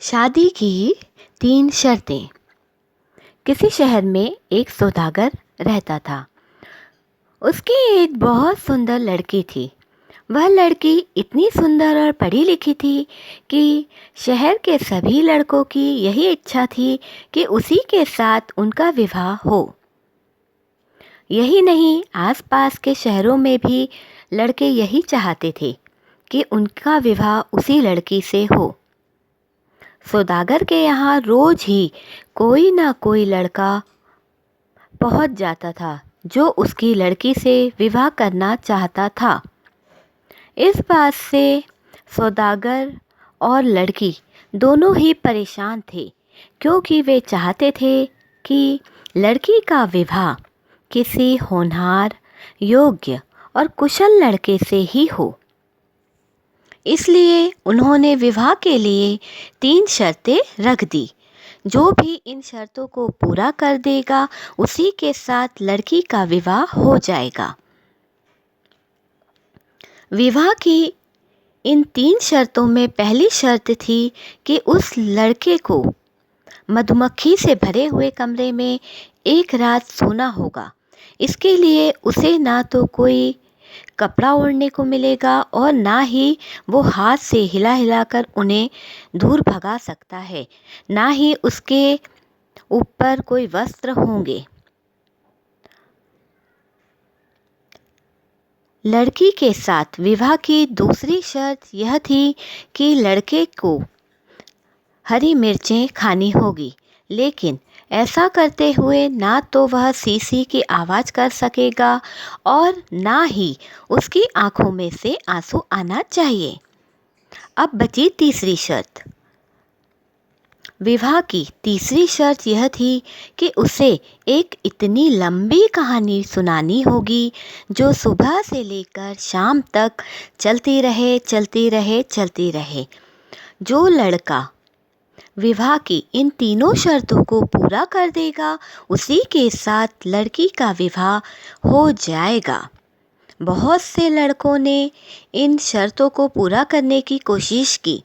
शादी की 3 शर्तें। किसी शहर में एक सौदागर रहता था। उसकी एक बहुत सुंदर लड़की थी। वह लड़की इतनी सुंदर और पढ़ी लिखी थी कि शहर के सभी लड़कों की यही इच्छा थी कि उसी के साथ उनका विवाह हो। यही नहीं, आसपास के शहरों में भी लड़के यही चाहते थे कि उनका विवाह उसी लड़की से हो। सौदागर के यहाँ रोज ही कोई ना कोई लड़का पहुंच जाता था जो उसकी लड़की से विवाह करना चाहता था। इस बात से सौदागर और लड़की दोनों ही परेशान थे, क्योंकि वे चाहते थे कि लड़की का विवाह किसी होनहार, योग्य और कुशल लड़के से ही हो। इसलिए उन्होंने विवाह के लिए 3 शर्तें रख दी। जो भी इन शर्तों को पूरा कर देगा उसी के साथ लड़की का विवाह हो जाएगा। विवाह की इन 3 शर्तों में पहली शर्त थी कि उस लड़के को मधुमक्खी से भरे हुए कमरे में एक रात सोना होगा। इसके लिए उसे ना तो कोई कपड़ा ओढ़ने को मिलेगा और ना ही वो हाथ से हिला हिलाकर उन्हें दूर भगा सकता है, ना ही उसके ऊपर कोई वस्त्र होंगे। लड़की के साथ विवाह की दूसरी शर्त यह थी कि लड़के को हरी मिर्चें खानी होगी, लेकिन ऐसा करते हुए ना तो वह सी सी की आवाज़ कर सकेगा और ना ही उसकी आंखों में से आंसू आना चाहिए। अब बची तीसरी शर्त। विवाह की तीसरी शर्त यह थी कि उसे एक इतनी लंबी कहानी सुनानी होगी जो सुबह से लेकर शाम तक चलती रहे चलती रहे चलती रहे। जो लड़का विवाह की इन तीनों शर्तों को पूरा कर देगा उसी के साथ लड़की का विवाह हो जाएगा। बहुत से लड़कों ने इन शर्तों को पूरा करने की कोशिश की।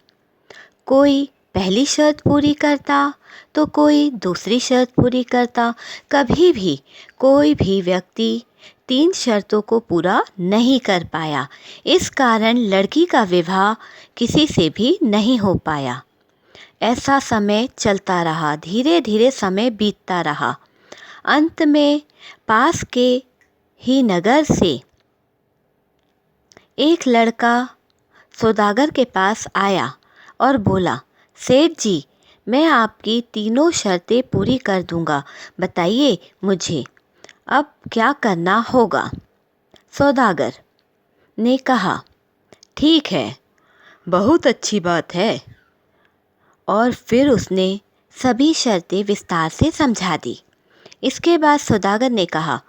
कोई पहली शर्त पूरी करता तो कोई दूसरी शर्त पूरी करता। कभी भी कोई भी व्यक्ति 3 शर्तों को पूरा नहीं कर पाया। इस कारण लड़की का विवाह किसी से भी नहीं हो पाया। ऐसा समय चलता रहा, धीरे धीरे समय बीतता रहा। अंत में पास के ही नगर से एक लड़का सौदागर के पास आया और बोला, सेठ जी, मैं आपकी तीनों शर्तें पूरी कर दूंगा, बताइए मुझे अब क्या करना होगा। सौदागर ने कहा, ठीक है, बहुत अच्छी बात है। और फिर उसने सभी शर्तें विस्तार से समझा दी। इसके बाद सौदागर ने कहा,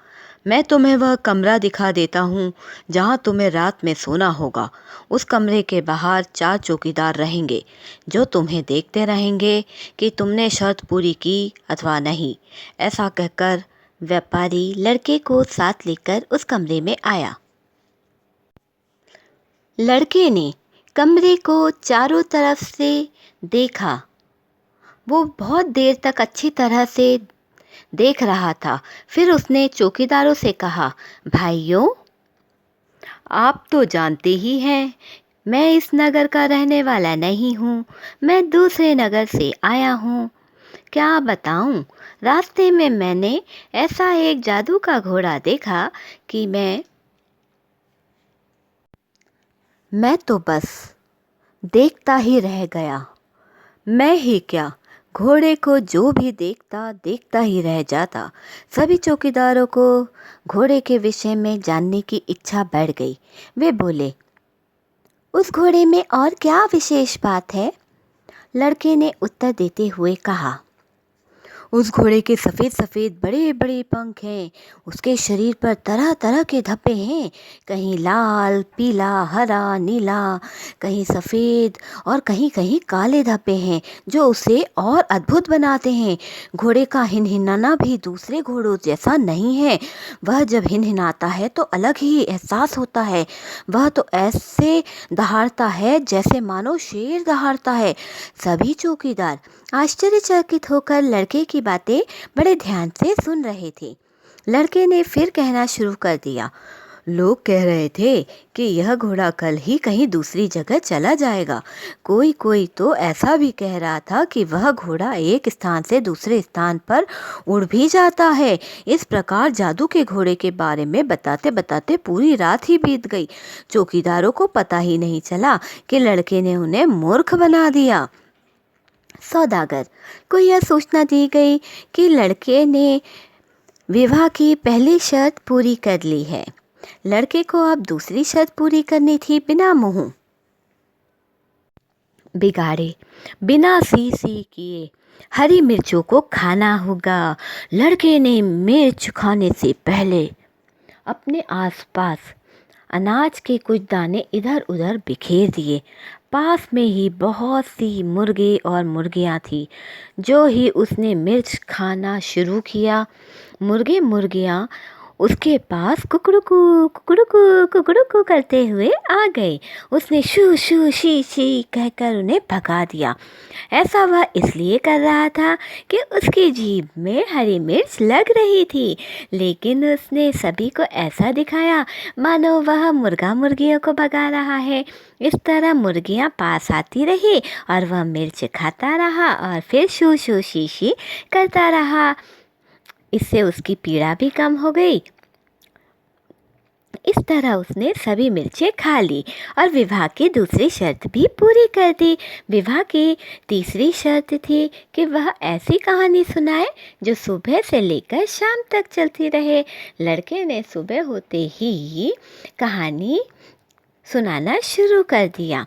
मैं तुम्हें वह कमरा दिखा देता हूँ जहाँ तुम्हें रात में सोना होगा। उस कमरे के बाहर 4 चौकीदार रहेंगे जो तुम्हें देखते रहेंगे कि तुमने शर्त पूरी की अथवा नहीं। ऐसा कहकर व्यापारी लड़के को साथ लेकर उस कमरे में आया। लड़के ने कमरे को चारों तरफ से देखा। वो बहुत देर तक अच्छी तरह से देख रहा था। फिर उसने चौकीदारों से कहा, भाइयों, आप तो जानते ही हैं मैं इस नगर का रहने वाला नहीं हूँ, मैं दूसरे नगर से आया हूँ। क्या बताऊँ, रास्ते में मैंने ऐसा एक जादू का घोड़ा देखा कि मैं तो बस देखता ही रह गया। मैं ही क्या, घोड़े को जो भी देखता देखता ही रह जाता। सभी चौकीदारों को घोड़े के विषय में जानने की इच्छा बढ़ गई। वे बोले, उस घोड़े में और क्या विशेष बात है? लड़के ने उत्तर देते हुए कहा, उस घोड़े के सफ़ेद सफ़ेद बड़े बड़े पंख हैं। उसके शरीर पर तरह तरह के धब्बे हैं, कहीं लाल, पीला, हरा, नीला, कहीं सफ़ेद और कहीं कहीं काले धब्बे हैं जो उसे और अद्भुत बनाते हैं। घोड़े का हिनहिनाना भी दूसरे घोड़ों जैसा नहीं है। वह जब हिनहिनाता है तो अलग ही एहसास होता है। वह तो ऐसे दहाड़ता है जैसे मानो शेर दहाड़ता है। सभी चौकीदार आश्चर्यचकित होकर लड़के की बातें बड़े ध्यान से सुन रहे थे। लड़के ने फिर कहना शुरू कर दिया, लोग कह रहे थे कि यह घोड़ा कल ही कहीं दूसरी जगह चला जाएगा। कोई कोई तो ऐसा भी कह रहा था कि वह घोड़ा एक स्थान से दूसरे स्थान पर उड़ भी जाता है। इस प्रकार जादू के घोड़े के बारे में बताते बताते पूरी रात ही बीत गई। चौकीदारों को पता ही नहीं चला कि लड़के ने उन्हें मूर्ख बना दिया। सौदागर को यह सूचना दी गई कि लड़के ने विवाह की पहली शर्त पूरी कर ली है। लड़के को अब दूसरी शर्त पूरी करनी थी बिना मुंह बिगाड़े, बिना सी किए हरी मिर्चों को खाना होगा। लड़के ने मिर्च खाने से पहले अपने आसपास अनाज के कुछ दाने इधर उधर बिखेर दिए। पास में ही बहुत सी मुर्गे और मुर्गियां थी। जो ही उसने मिर्च खाना शुरू किया, मुर्गे मुर्गियां उसके पास कुकड़ुकू कुकड़ुकू कुकड़ुकू करते हुए आ गए। उसने शू शू शी शी कहकर उन्हें भगा दिया। ऐसा वह इसलिए कर रहा था कि उसकी जीभ में हरी मिर्च लग रही थी, लेकिन उसने सभी को ऐसा दिखाया मानो वह मुर्गा मुर्गियों को भगा रहा है। इस तरह मुर्गियां पास आती रही और वह मिर्च खाता रहा और फिर शू शू शी शी करता रहा। इससे उसकी पीड़ा भी कम हो गई। इस तरह उसने सभी मिर्चें खा ली और विवाह की दूसरी शर्त भी पूरी कर दी। विवाह की तीसरी शर्त थी कि वह ऐसी कहानी सुनाए जो सुबह से लेकर शाम तक चलती रहे। लड़के ने सुबह होते ही कहानी सुनाना शुरू कर दिया।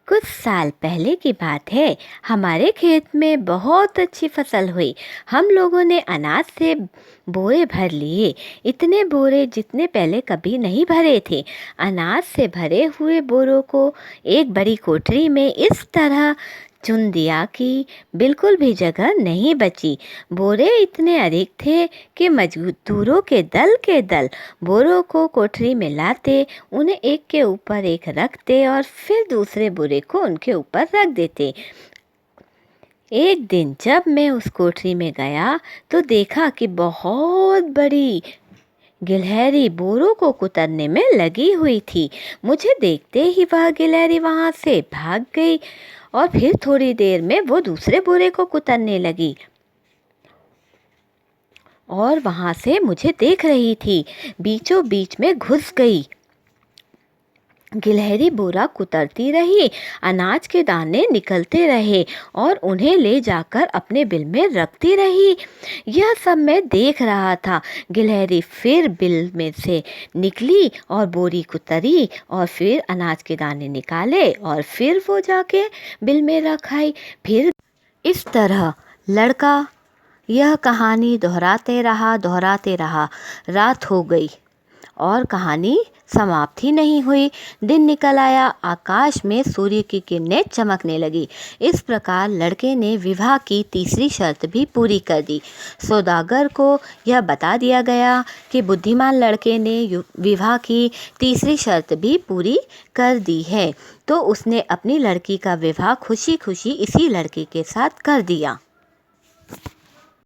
कुछ साल पहले की बात है। हमारे खेत में बहुत अच्छी फसल हुई। हम लोगों ने अनाज से बोरे भर लिए, इतने बोरे जितने पहले कभी नहीं भरे थे। अनाज से भरे हुए बोरों को एक बड़ी कोठरी में इस तरह चुन दिया कि बिल्कुल भी जगह नहीं बची। बोरे इतने अधिक थे कि मजदूरों के दल बोरों को कोठरी में लाते, उन्हें एक के ऊपर एक रखते और फिर दूसरे बोरे को उनके ऊपर रख देते। एक दिन जब मैं उस कोठरी में गया तो देखा कि बहुत बड़ी गिलहरी बोरों को कुतरने में लगी हुई थी। मुझे देखते ही वह गिलहरी वहाँ से भाग गई और फिर थोड़ी देर में वो दूसरे बोरे को कुतरने लगी और वहाँ से मुझे देख रही थी। बीचों बीच में घुस गई। गिलहरी बोरा कुतरती रही, अनाज के दाने निकलते रहे और उन्हें ले जाकर अपने बिल में रखती रही। यह सब मैं देख रहा था। गिलहरी फिर बिल में से निकली और बोरी कुतरी और फिर अनाज के दाने निकाले और फिर वो जाके बिल में रख आई। फिर इस तरह लड़का यह कहानी दोहराते रहा। रात हो गई और कहानी समाप्त ही नहीं हुई। दिन निकल आया, आकाश में सूर्य की किरणें चमकने लगी। इस प्रकार लड़के ने विवाह की तीसरी शर्त भी पूरी कर दी। सौदागर को यह बता दिया गया कि बुद्धिमान लड़के ने विवाह की तीसरी शर्त भी पूरी कर दी है, तो उसने अपनी लड़की का विवाह खुशी खुशी इसी लड़के के साथ कर दिया।